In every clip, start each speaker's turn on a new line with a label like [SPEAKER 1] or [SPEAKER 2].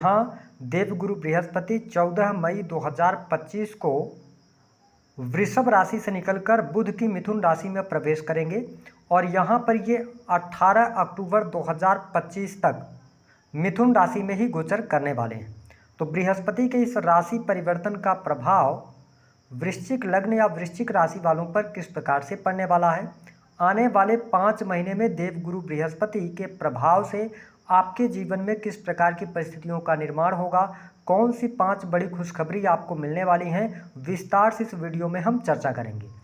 [SPEAKER 1] हाँ, देवगुरु बृहस्पति 14 मई 2025 को वृषभ राशि से निकलकर बुध की मिथुन राशि में प्रवेश करेंगे और यहाँ पर ये 18 अक्टूबर 2025 तक मिथुन राशि में ही गोचर करने वाले हैं। तो बृहस्पति के इस राशि परिवर्तन का प्रभाव वृश्चिक लग्न या वृश्चिक राशि वालों पर किस प्रकार से पड़ने वाला है। आने वाले 5 महीने में देवगुरु बृहस्पति के प्रभाव से आपके जीवन में किस प्रकार की परिस्थितियों का निर्माण होगा, कौन सी 5 बड़ी खुशखबरी आपको मिलने वाली हैं, विस्तार से इस वीडियो में हम चर्चा करेंगे।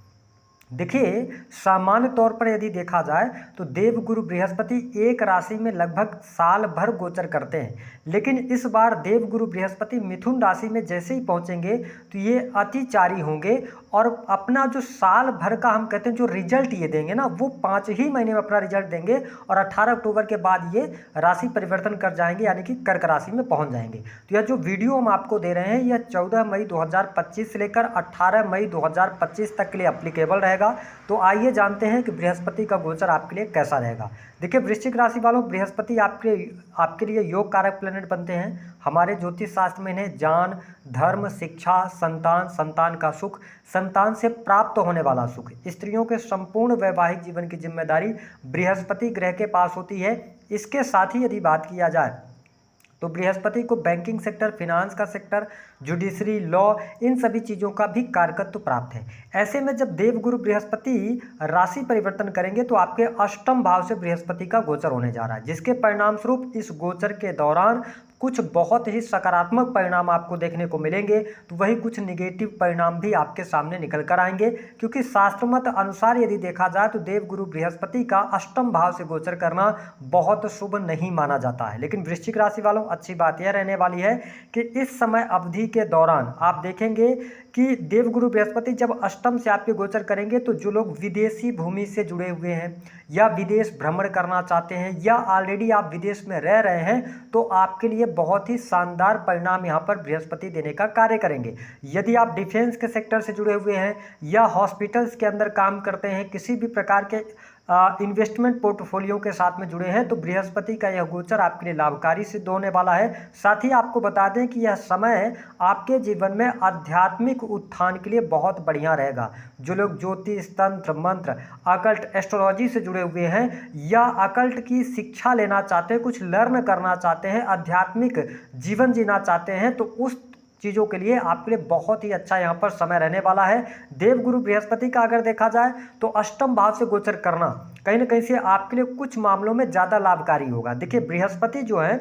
[SPEAKER 1] देखिए, सामान्य तौर पर यदि देखा जाए तो देवगुरु बृहस्पति एक राशि में लगभग साल भर गोचर करते हैं, लेकिन इस बार देवगुरु बृहस्पति मिथुन राशि में जैसे ही पहुंचेंगे तो ये अतिचारी होंगे और अपना जो साल भर का हम कहते हैं जो रिजल्ट ये देंगे ना, वो 5 ही महीने में अपना रिजल्ट देंगे और 18 अक्टूबर के बाद ये राशि परिवर्तन कर जाएंगे, यानी कि कर्क राशि में पहुंच जाएंगे। तो यह जो वीडियो हम आपको दे रहे हैं यह 14 मई 2025 से लेकर 18 मई 2025 तक के लिए एप्लीकेबल रहेगा। तो आइए जानते हैं कि बृहस्पति का गोचर आपके लिए कैसा रहेगा। देखिए, वृश्चिक राशि वालों, बृहस्पति आपके लिए योग कारक प्लैनेट बनते हैं। हमारे ज्योतिष शास्त्र में इन्हें ज्ञान, धर्म, शिक्षा, संतान, संतान का सुख, संतान से प्राप्त होने वाला सुख, स्त्रियों के संपूर्ण वैवाहिक जीवन की जिम्मेदारी बृहस्पति ग्रह के पास होती है। इसके साथ ही यदि बात किया जाए तो बृहस्पति को बैंकिंग सेक्टर, फिनांस का सेक्टर, जुडिशरी, लॉ, इन सभी चीज़ों का भी कारकत्व प्राप्त है। ऐसे में जब देवगुरु बृहस्पति राशि परिवर्तन करेंगे तो आपके अष्टम भाव से बृहस्पति का गोचर होने जा रहा है, जिसके परिणाम स्वरूप इस गोचर के दौरान कुछ बहुत ही सकारात्मक परिणाम आपको देखने को मिलेंगे, तो वही कुछ निगेटिव परिणाम भी आपके सामने निकल कर आएंगे। क्योंकि शास्त्रमत अनुसार यदि देखा जाए तो देवगुरु बृहस्पति का अष्टम भाव से गोचर करना बहुत शुभ नहीं माना जाता है। लेकिन वृश्चिक राशि वालों, अच्छी बात यह रहने वाली है कि इस समय अवधि के दौरान आप देखेंगे कि देवगुरु बृहस्पति जब अष्टम से आपके गोचर करेंगे तो जो लोग विदेशी भूमि से जुड़े हुए हैं या विदेश भ्रमण करना चाहते हैं या ऑलरेडी आप विदेश में रह रहे हैं, तो आपके लिए बहुत ही शानदार परिणाम यहाँ पर बृहस्पति देने का कार्य करेंगे। यदि आप डिफेंस के सेक्टर से जुड़े हुए हैं या हॉस्पिटल्स के अंदर काम करते हैं, किसी भी प्रकार के इन्वेस्टमेंट पोर्टफोलियो के साथ में जुड़े हैं, तो बृहस्पति का यह गोचर आपके लिए लाभकारी सिद्ध होने वाला है। साथ ही आपको बता दें कि यह समय आपके जीवन में आध्यात्मिक उत्थान के लिए बहुत बढ़िया रहेगा। जो लोग ज्योतिष, तंत्र, मंत्र, अकल्ट, एस्ट्रोलॉजी से जुड़े हुए हैं या अकल्ट की शिक्षा लेना चाहते हैं, कुछ लर्न करना चाहते हैं, आध्यात्मिक जीवन जीना चाहते हैं, तो उस चीज़ों के लिए आपके लिए बहुत ही अच्छा यहाँ पर समय रहने वाला है। देवगुरु बृहस्पति का अगर देखा जाए तो अष्टम भाव से गोचर करना कहीं ना कहीं से आपके लिए कुछ मामलों में ज़्यादा लाभकारी होगा। देखिए, बृहस्पति जो है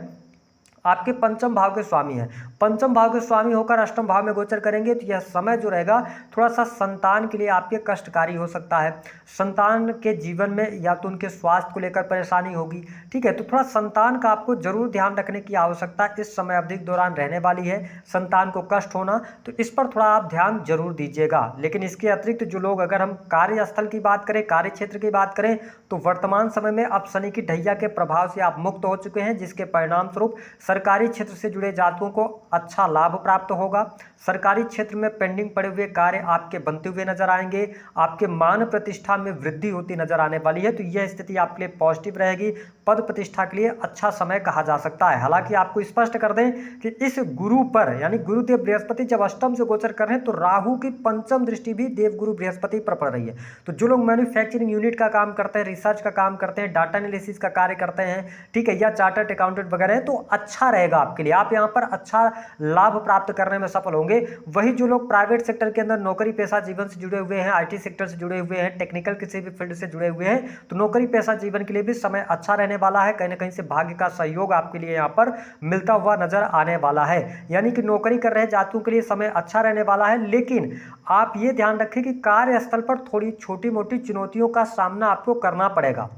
[SPEAKER 1] आपके पंचम भाव के स्वामी है। पंचम भाव के स्वामी होकर अष्टम भाव में गोचर करेंगे तो यह समय जो रहेगा थोड़ा सा संतान के लिए आपके कष्टकारी हो सकता है। संतान के जीवन में या तो उनके स्वास्थ्य को लेकर परेशानी होगी, ठीक है, तो थोड़ा संतान का आपको जरूर ध्यान रखने की आवश्यकता इस समय अवधि के दौरान रहने वाली है। संतान को कष्ट होना, तो इस पर थोड़ा आप ध्यान जरूर दीजिएगा। लेकिन इसके अतिरिक्त जो लोग, अगर हम कार्यस्थल की बात करें, कार्य क्षेत्र की बात करें, तो वर्तमान समय में अब शनि की ढैया के प्रभाव से आप मुक्त हो चुके हैं, जिसके परिणाम स्वरूप सरकारी क्षेत्र से जुड़े जातकों को अच्छा लाभ प्राप्त होगा। सरकारी क्षेत्र में पेंडिंग पड़े हुए कार्य आपके बनते हुए नजर आएंगे। आपके मान प्रतिष्ठा में वृद्धि होती नजर आने वाली है, तो यह स्थिति आपके लिए पॉजिटिव रहेगी। पद प्रतिष्ठा के लिए अच्छा समय कहा जा सकता है। हालांकि आपको स्पष्ट कर दें कि इस गुरु पर, यानी गुरुदेव बृहस्पति जब अष्टम से गोचर कर रहे हैं तो राहु की पंचम दृष्टि भी देवगुरु बृहस्पति पर पड़ रही है। तो जो लोग मैन्युफैक्चरिंग यूनिट का काम करते हैं, रिसर्च का काम करते हैं, डाटा एनालिसिस का कार्य करते हैं, ठीक है, या चार्टर्ड अकाउंटेंट वगैरह, तो अच्छा रहेगा आपके लिए। आप यहाँ पर अच्छा लाभ प्राप्त करने में सफल होंगे। वही जो लोग प्राइवेट सेक्टर के अंदर नौकरी पेशा जीवन से जुड़े हुए हैं, आईटी सेक्टर से जुड़े हुए हैं, टेक्निकल किसी भी फील्ड से जुड़े हुए हैं, तो नौकरी पेशा जीवन के लिए भी समय अच्छा रहने वाला है। कहीं ना कहीं से भाग्य का सहयोग आपके लिए यहाँ पर मिलता हुआ नजर आने वाला है। यानी कि नौकरी कर रहे जातकों के लिए समय अच्छा रहने वाला है। लेकिन आप ये ध्यान रखें कि कार्यस्थल पर थोड़ी छोटी मोटी चुनौतियों का सामना आपको करना पड़ेगा।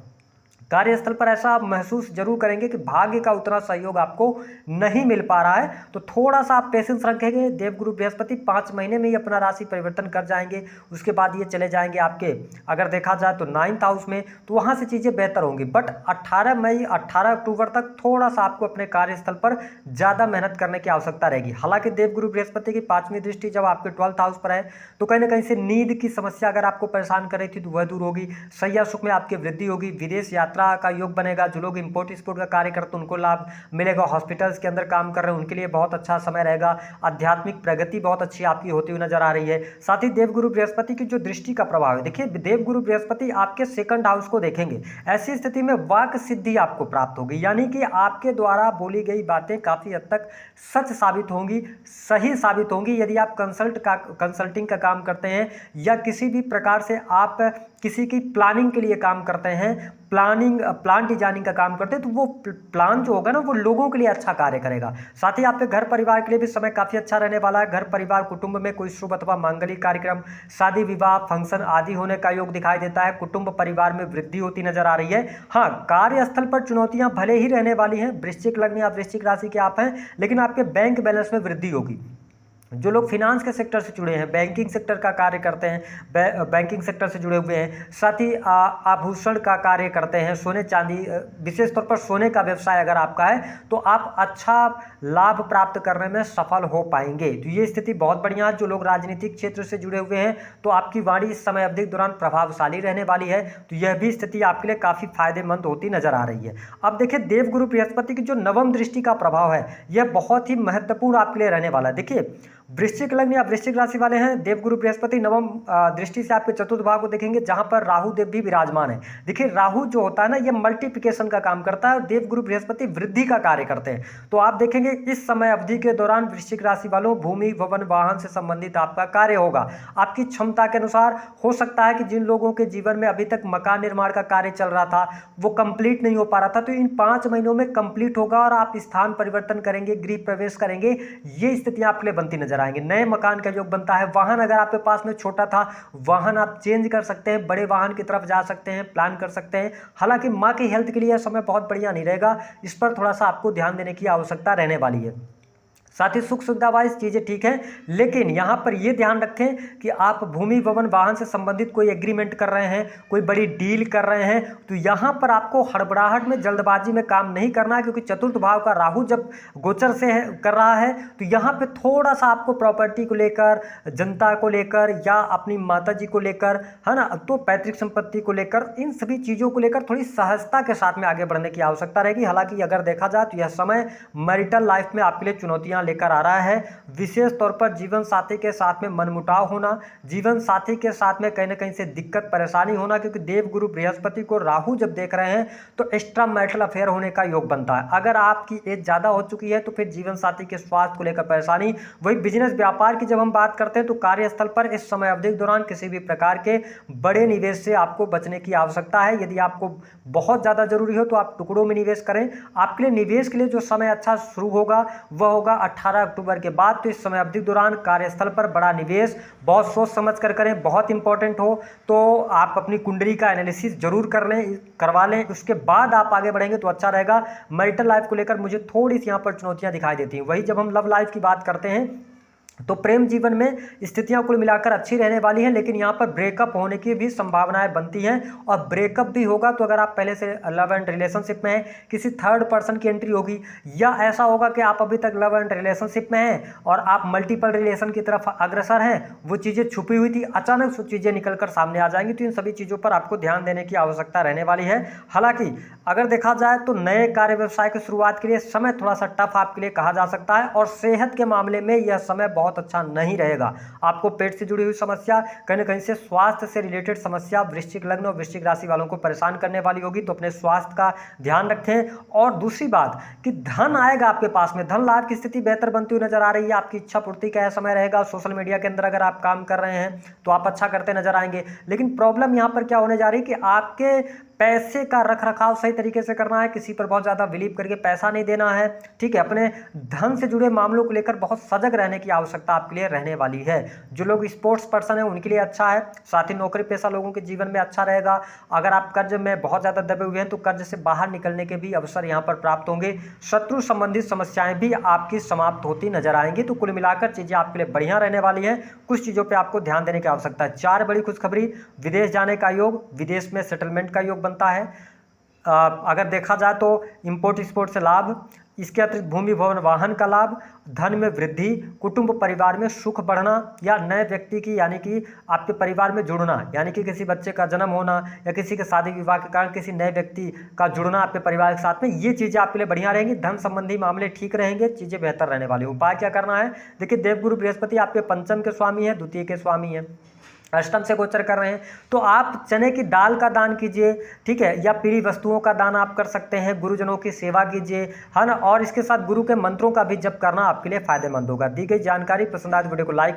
[SPEAKER 1] कार्यस्थल पर ऐसा आप महसूस जरूर करेंगे कि भाग्य का उतना सहयोग आपको नहीं मिल पा रहा है, तो थोड़ा सा आप पेशेंस रखेंगे। देवगुरु बृहस्पति 5 महीने में ही अपना राशि परिवर्तन कर जाएंगे, उसके बाद ये चले जाएंगे आपके, अगर देखा जाए तो 9th हाउस में, तो वहां से चीजें बेहतर होंगी। बट 18 अक्टूबर तक थोड़ा सा आपको अपने कार्यस्थल पर ज्यादा मेहनत करने की आवश्यकता रहेगी। हालांकि देवगुरु बृहस्पति की 5वीं दृष्टि जब आपके 12th हाउस पर है, तो कहीं ना कहीं से नींद की समस्या अगर आपको परेशान कर रही थी तो वह दूर होगी। सैया सुख में आपकी वृद्धि होगी। विदेश यात्रा यात्रा का योग बनेगा। जो लोग इंपोर्ट एक्सपोर्ट का कार्य करते हैं उनको लाभ मिलेगा। हॉस्पिटल्स के अंदर काम कर रहे हैं उनके लिए बहुत अच्छा समय रहेगा। आध्यात्मिक प्रगति बहुत अच्छी आपकी होती हुई नजर आ रही है। साथ ही देवगुरु बृहस्पति की जो दृष्टि का प्रभाव है, देखिए देवगुरु बृहस्पति आपके सेकंड हाउस को देखेंगे। ऐसी स्थिति में वाक सिद्धि आपको प्राप्त होगी, यानी कि आपके द्वारा बोली गई बातें काफी हद तक सच साबित होंगी, सही साबित होंगी। यदि आप कंसल्टिंग का काम करते हैं या किसी भी प्रकार से आप किसी की प्लानिंग के लिए काम करते हैं, प्लान डिजाइनिंग का काम करते हैं, तो वो प्लान जो होगा ना वो लोगों के लिए अच्छा कार्य करेगा। साथ ही आपके घर परिवार के लिए भी समय काफी अच्छा रहने वाला है। घर परिवार कुटुंब में कोई शुभ अथवा मांगलिक कार्यक्रम, शादी विवाह फंक्शन आदि होने का योग दिखाई देता है। कुटुंब परिवार में वृद्धि होती नजर आ रही है। हाँ, कार्यस्थल पर चुनौतियां भले ही रहने वाली हैं। वृश्चिक लग्न या वृश्चिक राशि के आप हैं, लेकिन आपके बैंक बैलेंस में वृद्धि होगी। जो लोग फिनांस के सेक्टर से जुड़े हैं, बैंकिंग सेक्टर का कार्य करते हैं, बैंकिंग सेक्टर से जुड़े हुए हैं, साथ ही आभूषण का कार्य करते हैं, सोने चांदी, विशेष तौर पर सोने का व्यवसाय अगर आपका है तो आप अच्छा लाभ प्राप्त करने में सफल हो पाएंगे। तो ये स्थिति बहुत बढ़िया है। जो लोग राजनीतिक क्षेत्र से जुड़े हुए हैं तो आपकी वाणी इस समय अवधि के दौरान प्रभावशाली रहने वाली है। तो यह भी स्थिति आपके लिए काफी फायदेमंद होती नजर आ रही है। अब देखिए देवगुरु बृहस्पति की जो नवम दृष्टि का प्रभाव है यह बहुत ही महत्वपूर्ण आपके लिए रहने वाला है। देखिए वृश्चिक लग्न या वृश्चिक राशि वाले हैं, देवगुरु बृहस्पति नवम दृष्टि से आपके चतुर्थ भाव को देखेंगे जहां पर राहु देव भी विराजमान है। देखिए राहु जो होता है ना ये मल्टीप्लिकेशन का काम करता है और देवगुरु बृहस्पति वृद्धि का कार्य करते हैं। तो आप देखेंगे इस समय अवधि के दौरान वृश्चिक राशि वालों भूमि भवन वाहन से संबंधित आपका कार्य होगा। आपकी क्षमता के अनुसार हो सकता है कि जिन लोगों के जीवन में अभी तक मकान निर्माण का कार्य चल रहा था वो कंप्लीट नहीं हो पा रहा था, तो इन 5 महीनों में कंप्लीट होगा और आप स्थान परिवर्तन करेंगे, गृह प्रवेश करेंगे। ये स्थितियां आपके लिए बनती नजर आएंगे। नए मकान का योग बनता है। वाहन अगर आपके पास में छोटा था, वाहन आप चेंज कर सकते हैं, बड़े वाहन की तरफ जा सकते हैं, प्लान कर सकते हैं। हालांकि मां की हेल्थ के लिए यह समय बहुत बढ़िया नहीं रहेगा, इस पर थोड़ा सा आपको ध्यान देने की आवश्यकता रहने वाली है। साथ ही सुख सुविधा वाइज चीज़ें ठीक है, लेकिन यहाँ पर ये ध्यान रखें कि आप भूमि भवन वाहन से संबंधित कोई एग्रीमेंट कर रहे हैं, कोई बड़ी डील कर रहे हैं, तो यहाँ पर आपको हड़बड़ाहट में जल्दबाजी में काम नहीं करना है, क्योंकि चतुर्थ भाव का राहु जब गोचर से कर रहा है तो यहाँ पे थोड़ा सा आपको प्रॉपर्टी को लेकर, जनता को लेकर या अपनी माता जी को लेकर, है ना, तो पैतृक संपत्ति को लेकर, इन सभी चीज़ों को लेकर थोड़ी सहजता के साथ में आगे बढ़ने की आवश्यकता रहेगी। हालांकि अगर देखा जाए तो यह समय मैरिटल लाइफ में आपके लिए चुनौतियां लेकर आ रहा है। विशेष तौर पर जीवन साथी के साथ में मनमुटाव होना, जीवन साथी के साथ में कहीं ना कहीं से दिक्कत परेशानी होना, क्योंकि देवगुरु बृहस्पति को राहु जब देख रहे हैं तो एक्स्ट्रा मैरिटल अफेयर होने का योग बनता है। अगर आपकी एज ज़्यादा हो चुकी है तो फिर जीवन साथी के स्वास्थ्य को लेकर परेशानी। वही बिजनेस व्यापार की जब हम बात करते हैं तो कार्यस्थल पर इस समय अवधि के दौरान किसी भी प्रकार के बड़े निवेश से आपको बचने की आवश्यकता है। यदि आपको बहुत ज़्यादा जरूरी हो तो आप टुकड़ों में निवेश करें। आपके लिए निवेश के लिए जो समय अच्छा शुरू होगा वह होगा 18 अक्टूबर के बाद। तो इस समय अवधि के दौरान कार्यस्थल पर बड़ा निवेश बहुत सोच समझ कर करें, बहुत इंपॉर्टेंट हो तो आप अपनी कुंडली का एनालिसिस जरूर करवा लें, उसके बाद आप आगे बढ़ेंगे तो अच्छा रहेगा। मैरिटल लाइफ को लेकर मुझे थोड़ी सी यहाँ पर चुनौतियां दिखाई देती हैं। वही जब हम लव लाइफ की बात करते हैं तो प्रेम जीवन में स्थितियां कुल मिलाकर अच्छी रहने वाली हैं, लेकिन यहाँ पर ब्रेकअप होने की भी संभावनाएं बनती हैं। और ब्रेकअप भी होगा तो अगर आप पहले से लव एंड रिलेशनशिप में हैं, किसी थर्ड पर्सन की एंट्री होगी, या ऐसा होगा कि आप अभी तक लव एंड रिलेशनशिप में हैं और आप मल्टीपल रिलेशन की तरफ अग्रसर हैं, वो चीज़ें छुपी हुई थी, अचानक वो चीज़ें निकल कर सामने आ जाएंगी। तो इन सभी चीज़ों पर आपको ध्यान देने की आवश्यकता रहने वाली है। हालांकि अगर देखा जाए तो नए कार्य व्यवसाय की शुरुआत के लिए समय थोड़ा सा टफ आपके लिए कहा जा सकता है, और सेहत के मामले में यह समय बहुत अच्छा नहीं रहेगा। आपको पेट से जुड़ी हुई समस्या, कहीं ना कहीं से स्वास्थ्य से रिलेटेड समस्या वृश्चिक लग्न और वृश्चिक राशि वालों को परेशान करने वाली होगी, तो अपने स्वास्थ्य का ध्यान रखें। और दूसरी बात कि धन आएगा आपके पास में, धन लाभ की स्थिति बेहतर बनती हुई नजर आ रही है। आपकी इच्छा पूर्ति का यह समय रहेगा। सोशल मीडिया के अंदर अगर आप काम कर रहे हैं तो आप अच्छा करते नजर आएंगे, लेकिन प्रॉब्लम यहाँ पर क्या होने जा रही है कि आपके पैसे का रख रखाव सही तरीके से करना है, किसी पर बहुत ज़्यादा बिलीव करके पैसा नहीं देना है, ठीक है। अपने धन से जुड़े मामलों को लेकर बहुत सजग रहने की आवश्यकता आपके लिए रहने वाली है। जो लोग स्पोर्ट्स पर्सन हैं उनके लिए अच्छा है, साथ ही नौकरी पेशा लोगों के जीवन में अच्छा रहेगा। अगर आप कर्ज में बहुत ज़्यादा दबे हुए हैं तो कर्ज से बाहर निकलने के भी अवसर यहाँ पर प्राप्त होंगे। शत्रु संबंधित समस्याएं भी आपकी समाप्त होती नजर आएंगी। तो कुल मिलाकर चीज़ें आपके लिए बढ़िया रहने वाली हैं। कुछ चीज़ों पर आपको ध्यान देने की आवश्यकता है। 4 बड़ी खुशखबरी, विदेश जाने का योग, विदेश में सेटलमेंट का योग बनता है। अगर देखा जाए तो इंपोर्ट एक्सपोर्ट से लाभ, इसके अतिरिक्त भूमि भवन वाहन का लाभ, धन में वृद्धि, कुटुंब परिवार में सुख बढ़ना, या नए व्यक्ति की यानी कि आपके परिवार में जुड़ना, यानी कि किसी बच्चे का जन्म होना या किसी के शादी विवाह के कारण किसी नए व्यक्ति का जुड़ना आपके परिवार के साथ में, ये चीज़ें आपके लिए बढ़िया रहेंगी। धन संबंधी मामले ठीक रहेंगे, चीज़ें बेहतर रहने वाली। उपाय क्या करना है, देखिए देवगुरु बृहस्पति आपके पंचम के स्वामी हैं, द्वितीय के स्वामी हैं, अष्टम से गोचर कर रहे हैं, तो आप चने की दाल का दान कीजिए, ठीक है, या पीली वस्तुओं का दान आप कर सकते हैं, गुरुजनों की सेवा कीजिए, है ना, और इसके साथ गुरु के मंत्रों का भी जप करना आपके लिए फायदेमंद होगा। दी गई जानकारी पसंद आए तो वीडियो को लाइक